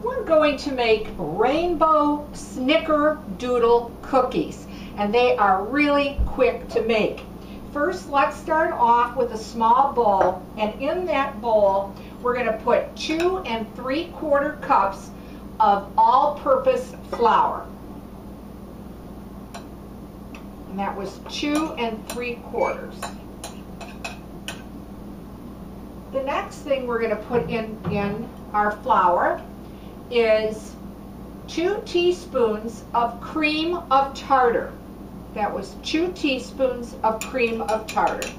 we're going to make rainbow Snickerdoodle cookies, and they are really quick to make. First, let's start off with a small bowl, and in that bowl we're going to put 2 3/4 cups of all-purpose flour. And that was 2 3/4. The next thing we're going to put in our flour is 2 teaspoons of cream of tartar. That was 2 teaspoons of cream of tartar.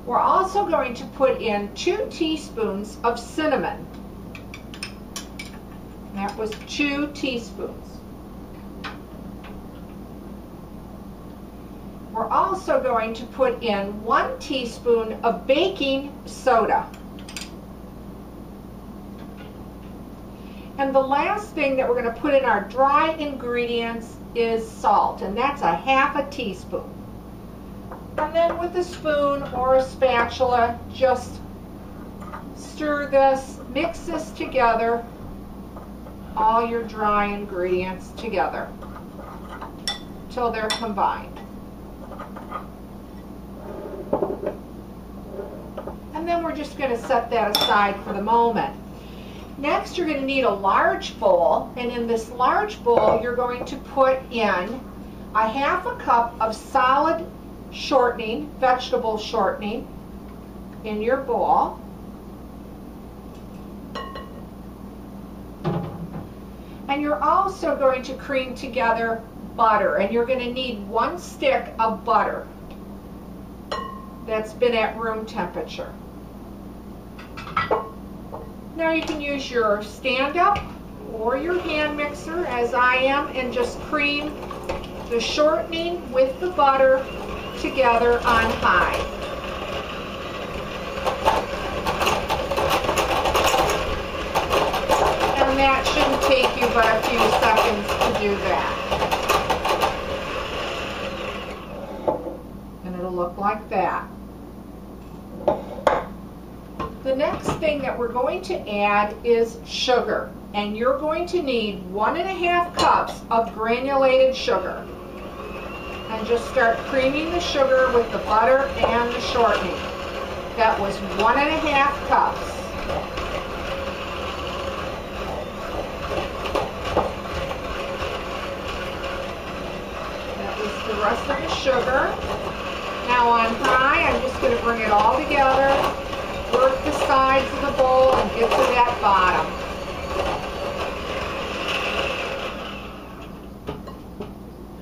We're also going to put in 2 teaspoons of cinnamon. That was 2 teaspoons. We're also going to put in 1 teaspoon of baking soda. And the last thing that we're going to put in our dry ingredients is salt, and that's a 1/2 teaspoon. And then with a spoon or a spatula, just stir this, mix this together, all your dry ingredients together, till they're combined. And then we're just going to set that aside for the moment. Next, you're going to need a large bowl, and in this large bowl you're going to put in a 1/2 cup of solid shortening, vegetable shortening, in your bowl. And you're also going to cream together butter, and you're going to need 1 stick of butter that's been at room temperature. Now you can use your stand-up or your hand mixer, as I am, and just cream the shortening with the butter together on high. And that shouldn't take you but a few seconds to do that. And it'll look like that. The next thing that we're going to add is sugar, and you're going to need 1 1/2 cups of granulated sugar. And just start creaming the sugar with the butter and the shortening. That was 1 1/2 cups. That was the rest of the sugar. Now on high, I'm just going to bring it all together. Work the sides of the bowl and get to that bottom.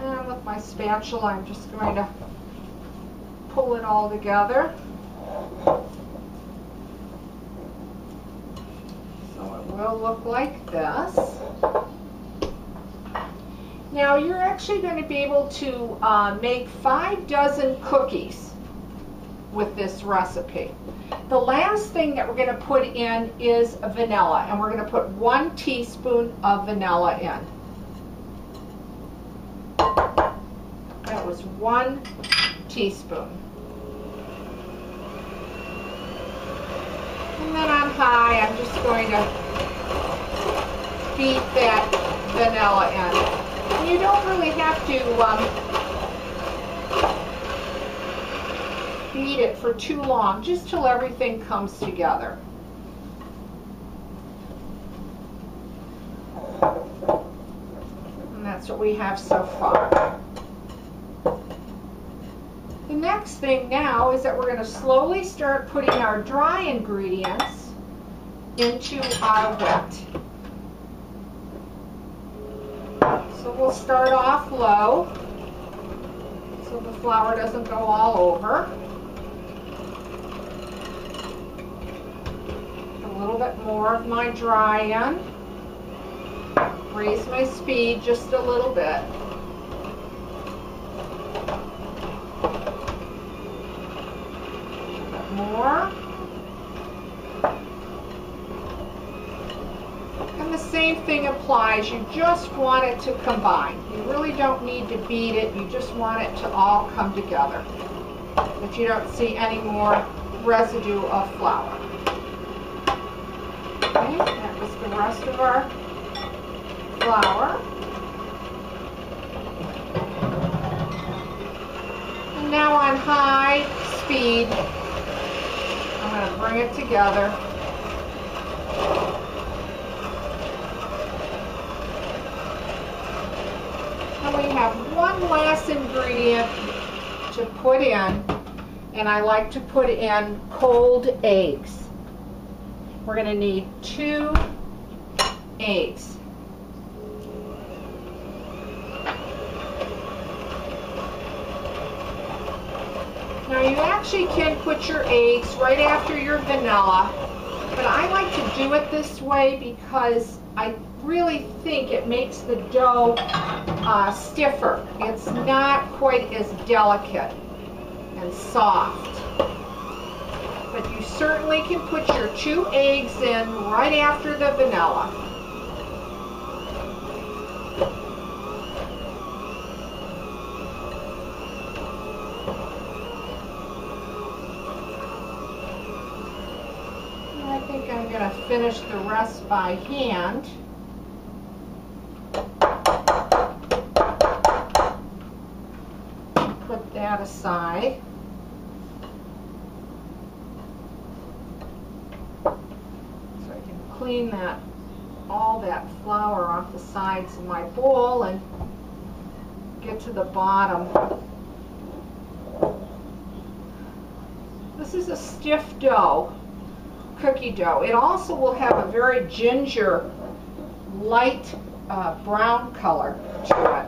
And with my spatula, I'm just going to pull it all together. So it will look like this. Now you're actually going to be able to make 5 dozen cookies with this recipe. The last thing that we're going to put in is vanilla, and we're going to put 1 teaspoon of vanilla in. That was 1 teaspoon. And then on high, I'm just going to beat that vanilla in. And you don't really have to beat it for too long, just till everything comes together. And that's what we have so far. The next thing now is that we're going to slowly start putting our dry ingredients into our wet. So we'll start off low so the flour doesn't go all over. A little bit more of my dry in. Raise my speed just a little bit. A bit more. And the same thing applies. You just want it to combine. You really don't need to beat it. You just want it to all come together. But you don't see any more residue of flour. Okay, that was the rest of our flour. And now on high speed, I'm going to bring it together. And we have one last ingredient to put in, and I like to put in cold eggs. We're going to need 2 eggs. Now you actually can put your eggs right after your vanilla, but I like to do it this way because I really think it makes the dough stiffer. It's not quite as delicate and soft. But you certainly can put your 2 eggs in right after the vanilla. And I think I'm going to finish the rest by hand. Put that aside. Clean all that flour off the sides of my bowl and get to the bottom. This is a stiff dough, cookie dough. It also will have a very ginger, light brown color to it.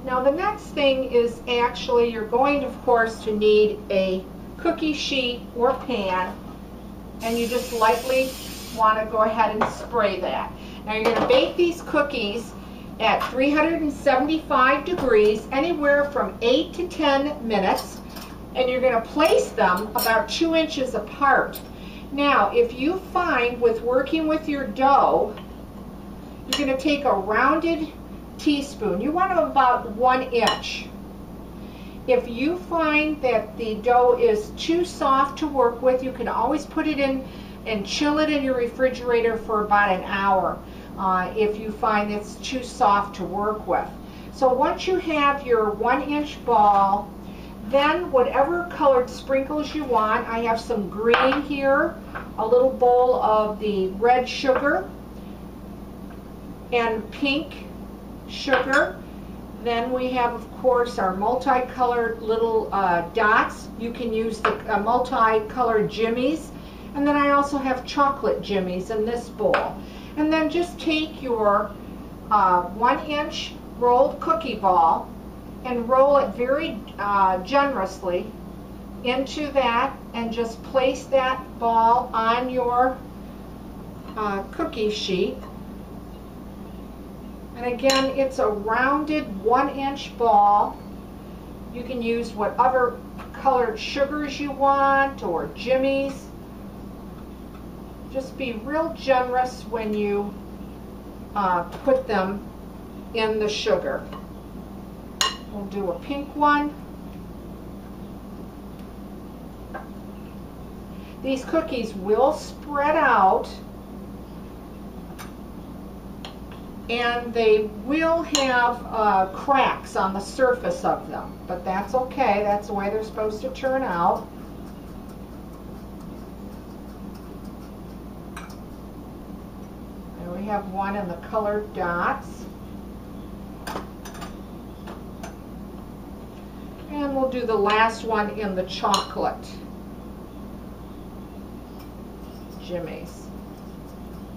Now the next thing is actually you're going, of course, to need a cookie sheet or pan. And you just lightly want to go ahead and spray that. Now you're going to bake these cookies at 375 degrees, anywhere from 8 to 10 minutes, and you're going to place them about 2 inches apart. Now, if you find with working with your dough, you're going to take a rounded teaspoon. You want them about 1 inch. If you find that the dough is too soft to work with, you can always put it in and chill it in your refrigerator for about an hour if you find it's too soft to work with. So once you have your 1 inch ball, then whatever colored sprinkles you want, I have some green here, a little bowl of the red sugar, and pink sugar. Then we have, of course, our multicolored little dots. You can use the multicolored Jimmies. And then I also have chocolate Jimmies in this bowl. And then just take your 1 inch rolled cookie ball and roll it very generously into that, and just place that ball on your cookie sheet. And again, it's a rounded 1 inch ball. You can use whatever colored sugars you want or Jimmies. Just be real generous when you put them in the sugar. We'll do a pink one. These cookies will spread out, and they will have cracks on the surface of them, but that's okay. That's the way they're supposed to turn out. And we have one in the colored dots. And we'll do the last one in the chocolate Jimmies.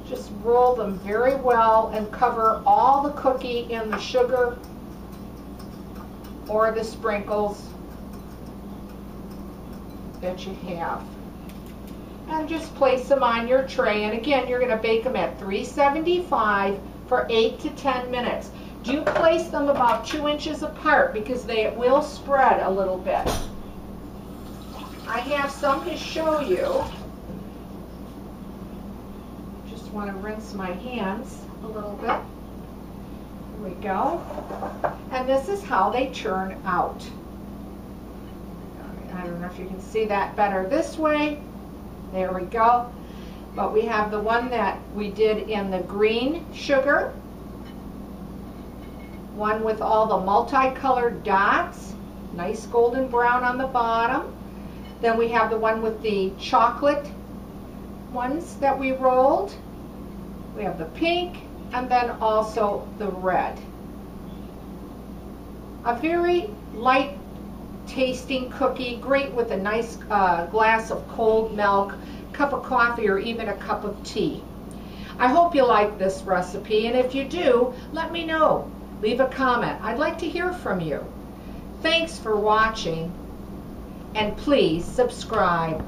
Just roll them very well and cover all the cookie in the sugar or the sprinkles that you have. And just place them on your tray. And again, you're going to bake them at 375 for 8 to 10 minutes. Do place them about 2 inches apart because they will spread a little bit. I have some to show you. Just want to rinse my hands a little bit. Here we go. And this is how they turn out. I don't know if you can see that better this way. There we go. But we have the one that we did in the green sugar, one with all the multicolored dots, nice golden brown on the bottom. Then we have the one with the chocolate ones that we rolled. We have the pink, and then also the red. A very light tasting cookie, great with a nice glass of cold milk, cup of coffee, or even a cup of tea. I hope you like this recipe, and if you do, let me know. Leave a comment. I'd like to hear from you. Thanks for watching, and please subscribe.